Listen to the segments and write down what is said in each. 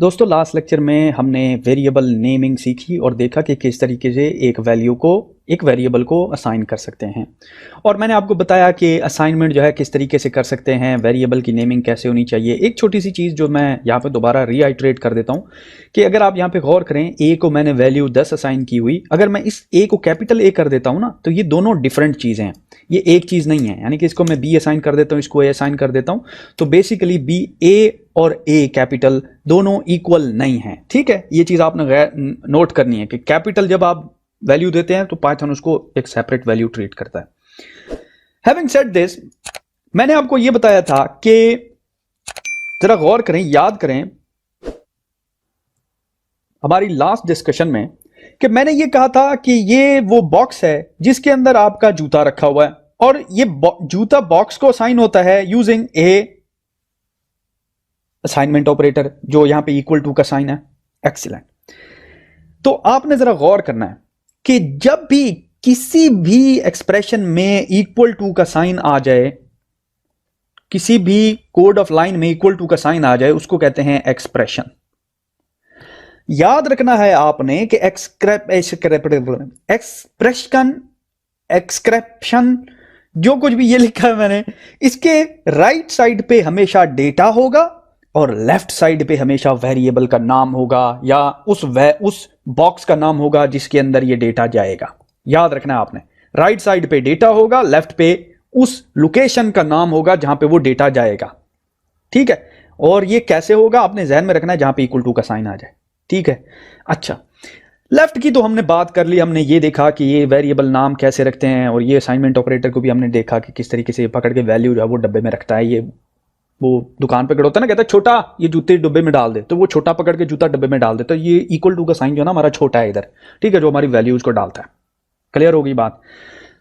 दोस्तों last lecture में हमने वेरिएबल नेमिंग सीखी और देखा कि किस तरीके से एक वैल्यू को एक वेरिएबल को असाइन कर सकते हैं। और मैंने आपको बताया कि असाइनमेंट जो है किस तरीके से कर सकते हैं, वेरिएबल की नेमिंग कैसे होनी चाहिए। एक छोटी सी चीज़ जो मैं यहाँ पे दोबारा रीआइट्रेट कर देता हूँ कि अगर आप यहाँ पे गौर करें, ए को मैंने वैल्यू 10 असाइन की हुई, अगर मैं इस ए को कैपिटल ए कर देता हूँ ना, तो ये दोनों डिफरेंट चीज़ें हैं, ये एक चीज़ नहीं है। यानी कि इसको मैं बी असाइन कर देता हूँ, इसको ए असाइन कर देता हूँ, तो बेसिकली बी ए और ए कैपिटल दोनों इक्वल नहीं है। ठीक है, ये चीज़ आपने नोट करनी है कि कैपिटल जब आप वैल्यू देते हैं तो पाइथन उसको एक सेपरेट वैल्यू ट्रीट करता है। हैविंग सेड दिस, मैंने आपको यह बताया था कि जरा गौर करें, याद करें हमारी लास्ट डिस्कशन में कि मैंने ये कहा था कि ये वो बॉक्स है जिसके अंदर आपका जूता रखा हुआ है और ये जूता बॉक्स को असाइन होता है यूजिंग ए असाइनमेंट ऑपरेटर, जो यहां पे इक्वल टू का साइन है। एक्सीलेंट। तो आपने जरा गौर करना है कि जब भी किसी भी एक्सप्रेशन में इक्वल टू का साइन आ जाए, किसी भी कोड ऑफ लाइन में इक्वल टू का साइन आ जाए, उसको कहते हैं एक्सप्रेशन। याद रखना है आपने कि एक्सप्रेशन जो कुछ भी ये लिखा है मैंने, इसके राइट साइड पे हमेशा डेटा होगा और लेफ्ट साइड पे हमेशा वेरिएबल का नाम होगा या उस बॉक्स का नाम होगा जिसके अंदर ये डेटा जाएगा। याद रखना है आपने, राइट साइड पे डेटा होगा, लेफ्ट पे उस लोकेशन का नाम होगा जहां पे वो डेटा जाएगा। ठीक है, और ये कैसे होगा आपने ध्यान में रखना है, जहां पे इक्वल टू का साइन आ जाए। ठीक है, अच्छा लेफ्ट की तो हमने बात कर ली, हमने ये देखा कि ये वेरिएबल नाम कैसे रखते हैं, और ये असाइनमेंट ऑपरेटर को भी हमने देखा कि किस तरीके से पकड़ के वैल्यू जो है वो डब्बे में रखता है। ये वो दुकान पे खड़ा होता है ना, कहता है छोटा ये जूते डब्बे में डाल दे, तो वो छोटा पकड़ के जूता डब्बे में डाल दे, तो ये इक्वल टू का साइन जो है ना हमारा छोटा है इधर। ठीक है, जो हमारी वैल्यूज को डालता है। क्लियर होगी बात।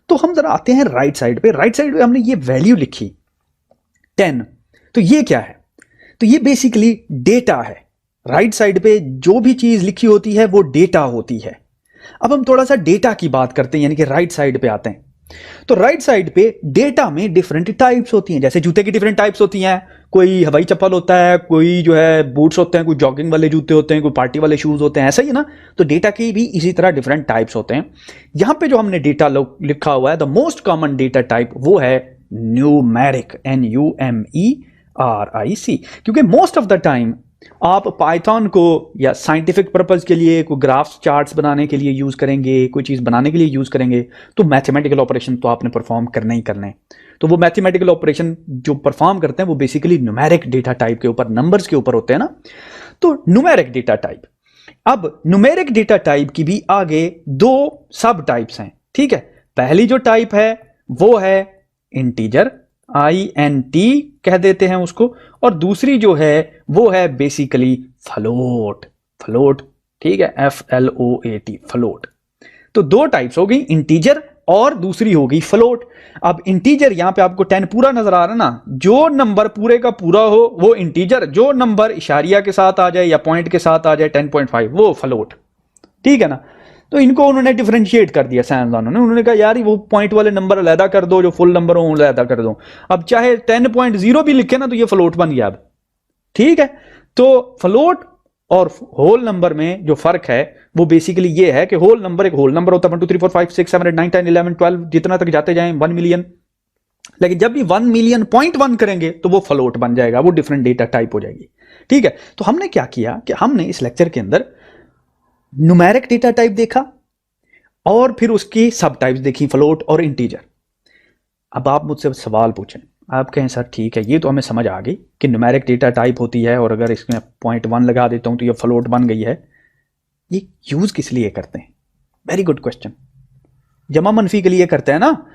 तो हम जरा आते हैं राइट साइड पे। राइट साइड पे हमने ये वैल्यू लिखी 10, तो ये क्या है? तो ये बेसिकली डेटा है। राइट साइड पे जो भी चीज लिखी होती है वो डेटा होती है। अब हम थोड़ा सा डेटा की बात करते हैं, यानी कि राइट साइड पे आते हैं। तो राइट साइड पे डेटा में डिफरेंट टाइप्स होती हैं, जैसे जूते की डिफरेंट टाइप्स होती हैं। कोई हवाई चप्पल होता है, कोई जो है बूट्स होते हैं, कोई जॉगिंग वाले जूते होते हैं, कोई पार्टी वाले शूज होते हैं, ऐसा ही है ना। तो डेटा की भी इसी तरह डिफरेंट टाइप्स होते हैं। यहां पे जो हमने डेटा लिखा हुआ है, the most common data type वो है न्यूमेरिक, NUMERIC, क्योंकि मोस्ट ऑफ द टाइम आप पाइथन को या साइंटिफिक पर्पस के लिए, कोई ग्राफ्स चार्ट्स बनाने के लिए यूज करेंगे, कोई चीज बनाने के लिए यूज करेंगे, तो मैथमेटिकल ऑपरेशन तो आपने परफॉर्म करना ही करना है। तो वो मैथमेटिकल ऑपरेशन जो परफॉर्म करते हैं वो बेसिकली न्यूमेरिक डेटा टाइप के ऊपर, नंबर्स के ऊपर होते हैं ना। तो न्यूमेरिक डेटा टाइप। अब न्यूमेरिक डेटा टाइप की भी आगे दो सब टाइप्स हैं। ठीक है, पहली जो टाइप है वो है इंटीजर, INT कह देते हैं उसको, और दूसरी जो है वो है बेसिकली फ्लोट। फ्लोट, ठीक है, FLOAT, फ्लोट। तो दो टाइप्स हो गई, इंटीजर और दूसरी हो गई फ्लोट। अब इंटीजर यहां पे आपको 10 पूरा नजर आ रहा है ना, जो नंबर पूरे का पूरा हो वो इंटीजर, जो नंबर इशारिया के साथ आ जाए या पॉइंट के साथ आ जाए 10.5 वो फ्लोट। ठीक है ना। तो इनको उन्होंने डिफरेंशिएट कर दिया साइंसदानों ने। उन्होंने कहा यार वो पॉइंट वाले नंबर अलहदा कर दो, जो फुल नंबर हो अलहदा कर दो। अब चाहे 10.0 भी लिखे ना तो ये फ्लोट बन गया अब। ठीक है, तो फ्लोट और होल नंबर में जो फर्क है वो बेसिकली ये है कि होल नंबर एक होल नंबर होता है, 1 2 3 4 5 6 7 8 9 10 11 12 जितना तक जाते जाएं 1 मिलियन। लेकिन जब भी 1 मिलियन पॉइंट 1 करेंगे तो वो फ्लोट बन जाएगा, वो डिफरेंट डेटा टाइप हो जाएगी। ठीक है, तो हमने क्या किया कि हमने इस लेक्चर के अंदर न्यूमेरिक डेटा टाइप देखा और फिर उसकी सब टाइप्स देखी, फ्लोट और इंटीजर। अब आप मुझसे सवाल पूछें, आप कहें सर ठीक है ये तो हमें समझ आ गई कि न्यूमेरिक डेटा टाइप होती है और अगर इसमें 0.1 लगा देता हूं तो ये फ्लोट बन गई है, ये यूज किस लिए करते हैं? Very good question. जमा मनफी के लिए करते हैं ना।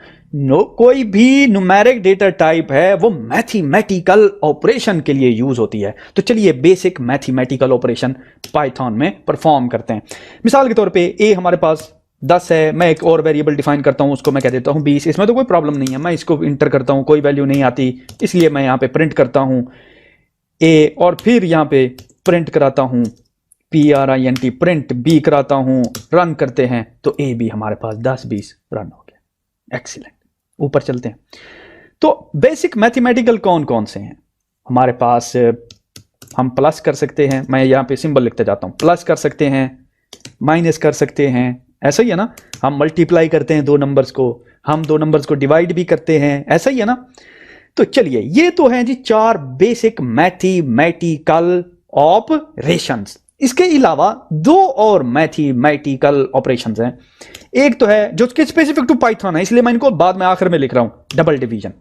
कोई भी न्यूमेरिक डेटा टाइप है वो मैथमेटिकल ऑपरेशन के लिए यूज होती है। तो चलिए बेसिक मैथमेटिकल ऑपरेशन पाइथन में परफॉर्म करते हैं। मिसाल के तौर पे ए हमारे पास 10 है, मैं एक और वेरिएबल डिफाइन करता हूं, उसको मैं कह देता हूं 20। इसमें तो कोई प्रॉब्लम नहीं है, मैं इसको इंटर करता हूं, कोई वैल्यू नहीं आती, इसलिए मैं यहां पे प्रिंट करता हूं ए और फिर यहां पे प्रिंट कराता हूं PRINT, प्रिंट बी कराता हूं, रन करते हैं तो ए भी हमारे पास 10 20 रन हो गया। एक्सीलेंट, ऊपर चलते हैं। तो बेसिक मैथमेटिकल कौन कौन से हैं हमारे पास? हम प्लस कर सकते हैं, मैं यहाँ पे सिंबल लिखते जाता हूँ, प्लस कर सकते हैं, माइनस कर सकते हैं, ऐसा ही है ना। हम मल्टीप्लाई करते हैं दो नंबर्स को, हम दो नंबर्स को डिवाइड भी करते हैं, ऐसा ही है ना। तो चलिए, ये तो हैं जी 4 बेसिक मैथमेटिकल ऑपरेशंस। इसके अलावा 2 और मैथमेटिकल ऑपरेशंस हैं। एक तो है जो कि स्पेसिफिक टू पाइथन है, इसलिए मैं इनको बाद में आखिर में लिख रहा हूं, double division.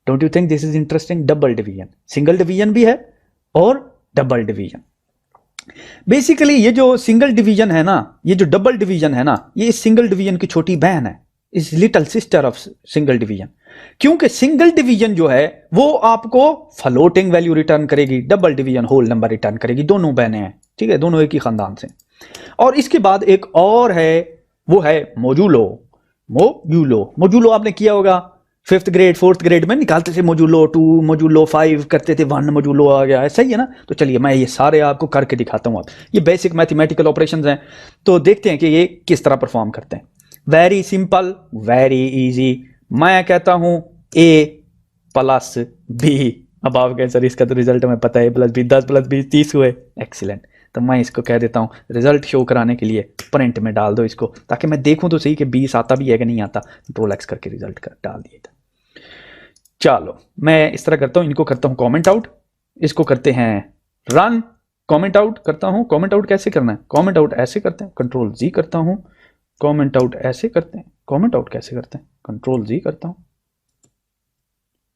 Don't you think this is interesting? Double division, single division भी है और डबल डिवीजन। बेसिकली ये जो सिंगल डिवीजन है ना, ये जो डबल डिवीजन है ना, ये इस सिंगल डिवीजन की छोटी बहन है, is little sister of single division. क्योंकि सिंगल डिवीजन जो है वो आपको फ्लोटिंग वैल्यू रिटर्न करेगी, double division whole number return करेगी। दोनों बहनें हैं, ठीक है, दोनों एक ही खानदान से। और इसके बाद एक और है, वो है मोजुलो। मोजुलो आपने किया होगा 5th ग्रेड 4th ग्रेड में, निकालते थे मोजुलो 2, मोजुलो 5 करते थे, 1 मोजुलो आ गया, ऐसा ही है ना। तो चलिए मैं ये सारे आपको करके दिखाता हूं। ये बेसिक मैथमेटिकल ऑपरेशंस हैं, तो देखते हैं कि ये किस तरह परफॉर्म करते हैं। Very simple, very easy. मैं कहता हूं a प्लस b। अब आप कहें सर इसका तो रिजल्ट हमें पता है, प्लस बी 10 प्लस 20 30 हुए, एक्सीलेंट। तो मैं इसको कह देता हूं रिजल्ट शो कराने के लिए प्रिंट में डाल दो इसको, ताकि मैं देखूं तो सही कि 20 आता भी है कि नहीं आता। कंट्रोल एक्स करके रिजल्ट कर डाल दिया था। चलो मैं इस तरह करता हूं, इनको करता हूं कमेंट आउट, इसको करते हैं रन। कमेंट आउट करता हूं, कमेंट आउट कैसे करना है? कमेंट आउट ऐसे करते हैं, कंट्रोल जी करता हूं। कमेंट आउट ऐसे करते हैं, कमेंट आउट कैसे करते हैं? कंट्रोल जी करता हूं।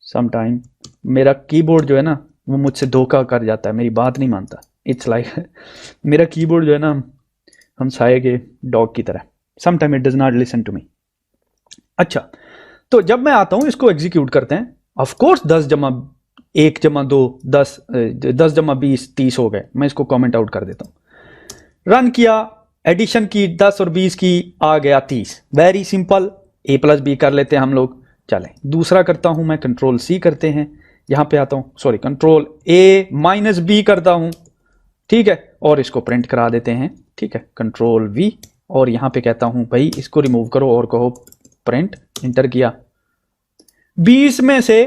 समटाइम मेरा कीबोर्ड जो है ना वो मुझसे धोखा कर जाता है, मेरी बात नहीं मानता। इट्स लाइक मेरा कीबोर्ड जो है ना हम साये के डॉग की तरह, sometime it does not listen to me. अच्छा, तो जब मैं आता हूं इसको एग्जीक्यूट करते हैं। ऑफ कोर्स 10 जमा 1 जमा 2 10, 10 जमा 20 30 हो गए। मैं इसको कमेंट आउट कर देता हूं। रन किया, एडिशन की 10 और 20 की, आ गया 30। Very simple, a plus B कर लेते हैं हम लोग। चलें दूसरा करता हूं मैं, कंट्रोल सी करते हैं, यहां पे आता हूं, sorry control a minus B करता हूं, ठीक है, और इसको प्रिंट करा देते हैं, ठीक है, कंट्रोल वी। और यहां पे कहता हूं भाई इसको रिमूव करो और कहो प्रिंट। इंटर किया, 20 में से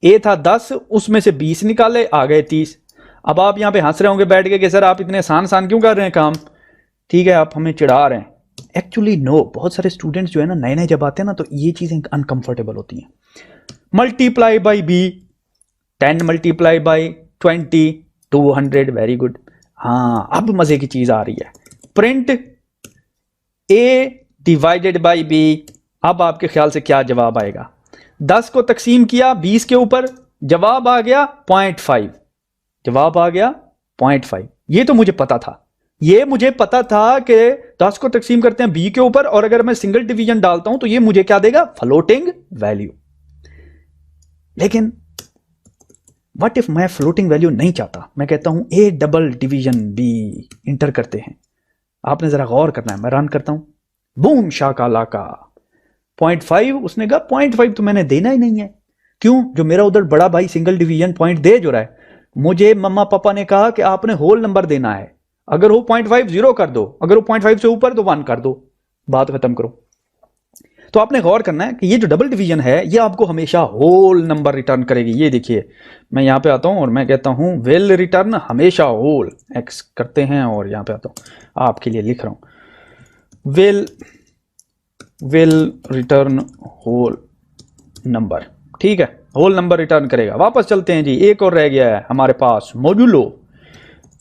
a था 10, उसमें से 20 निकाले, आ गए 30। अब आप यहां पे हंस रहे होंगे बैठ के कि सर आप इतने आसान आसान क्यों कर रहे हैं काम, ठीक है, आप हमें चिढ़ा रहे हैं। एक्चुअली नो, बहुत सारे स्टूडेंट्स जो है ना नए नए जब आते हैं ना तो ये चीजें अनकंफर्टेबल होती हैं। Multiply by B, 10 multiply by 20 200, very good. हाँ अब मजे की चीज आ रही है, print a divided by b। अब आपके ख्याल से क्या जवाब आएगा? 10 को तकसीम किया 20 के ऊपर, जवाब आ गया 0.5, जवाब आ गया 0.5। ये तो मुझे पता था, ये मुझे पता था कि 10 को तकसीम करते हैं b के ऊपर, और अगर मैं सिंगल डिवीजन डालता हूं तो ये मुझे क्या देगा? Floating value. लेकिन व्हाट इफ मैं फ्लोटिंग वैल्यू नहीं चाहता, मैं कहता हूं a double division b। Inter करते हैं, आपने जरा गौर करना है। मैं रन करता हूं, बूम शाकालाका 0.5। उसने कहा 0.5 तो मैंने देना ही नहीं है। क्यों? जो मेरा उधर बड़ा भाई सिंगल डिवीजन पॉइंट दे जो रहा है, मुझे मम्मा पापा ने कहा कि आपने होल नंबर देना है। अगर वो 0.5 0 कर दो, अगर वो 0.5 से ऊपर तो 1 कर दो, बात खत्म करो। तो आपने गौर करना है कि ये जो डबल डिवीजन है ये आपको हमेशा होल नंबर रिटर्न करेगी। ये देखिए, मैं यहां पे आता हूं और मैं कहता हूं विल रिटर्न हमेशा होल। एक्स करते हैं और यहां पे आता हूं, आपके लिए लिख रहा हूं विल रिटर्न होल नंबर, ठीक है, होल नंबर रिटर्न करेगा। वापस चलते हैं जी, एक और रह गया है हमारे पास, मोजुलो।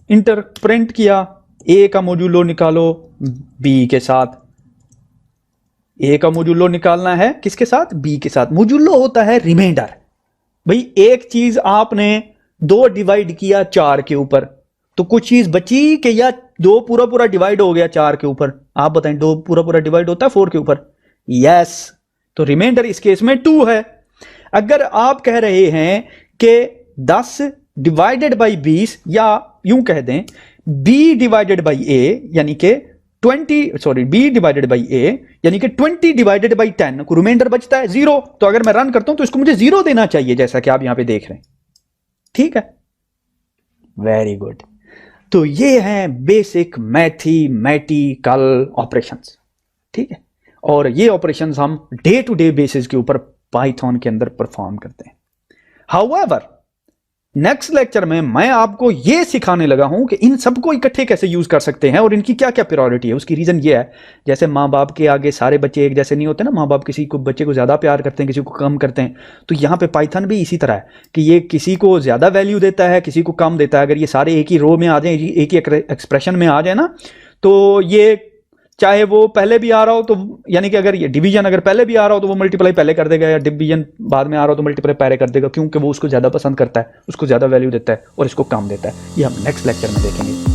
इंटर प्रिंट किया, a का मोजुलो निकालो b के साथ। a का मोजुलो निकालना है किसके साथ? b के साथ। मोजुलो होता है रिमाइंडर। भाई एक चीज आपने 2 डिवाइड किया 4 के ऊपर, तो कुछ चीज बची कि या 2 पूरा पूरा डिवाइड हो गया 4 के ऊपर? आप बताएं, 2 पूरा पूरा डिवाइड होता है 4 के ऊपर? यस, तो रिमाइंडर इस केस में 2 है। अगर आप कह रहे हैं कि 10 डिवाइडेड बाई 20, या यूं कह दें b डिवाइडेड बाई a यानी कि 20, sorry b divided by a यानी कि 20 डिवाइडेड बाई 10, को रिमाइंडर बचता है 0। तो अगर मैं रन करता हूं तो इसको मुझे 0 देना चाहिए, जैसा कि आप यहां पे देख रहे हैं, ठीक है, वेरी गुड। तो ये हैं बेसिक मैथमेटिकल ऑपरेशंस, ठीक है, और ये ऑपरेशंस हम डे टू डे बेसिस के ऊपर पाइथन के अंदर परफॉर्म करते हैं। हाउएवर नेक्स्ट लेक्चर में मैं आपको ये सिखाने लगा हूं कि इन सबको इकट्ठे कैसे यूज कर सकते हैं और इनकी क्या क्या प्रायोरिटी है। उसकी रीजन ये है, जैसे माँ बाप के आगे सारे बच्चे एक जैसे नहीं होते ना, माँ बाप किसी को बच्चे को ज्यादा प्यार करते हैं, किसी को कम करते हैं। तो यहाँ पे पाइथन भी इसी तरह है कि ये किसी को ज्यादा वैल्यू देता है, किसी को कम देता है। अगर ये सारे एक ही रो में आ जाए, एक ही एक्सप्रेशन में आ जाए ना, तो ये चाहे वो पहले भी आ रहा हो, तो यानी कि अगर ये डिवीजन अगर पहले भी आ रहा हो तो वो मल्टीप्लाई पहले कर देगा, या डिवीजन बाद में आ रहा हो तो मल्टीप्लाई पहले कर देगा, क्योंकि वो उसको ज्यादा पसंद करता है, उसको ज्यादा वैल्यू देता है और इसको कम देता है। ये हम नेक्स्ट लेक्चर में देखेंगे।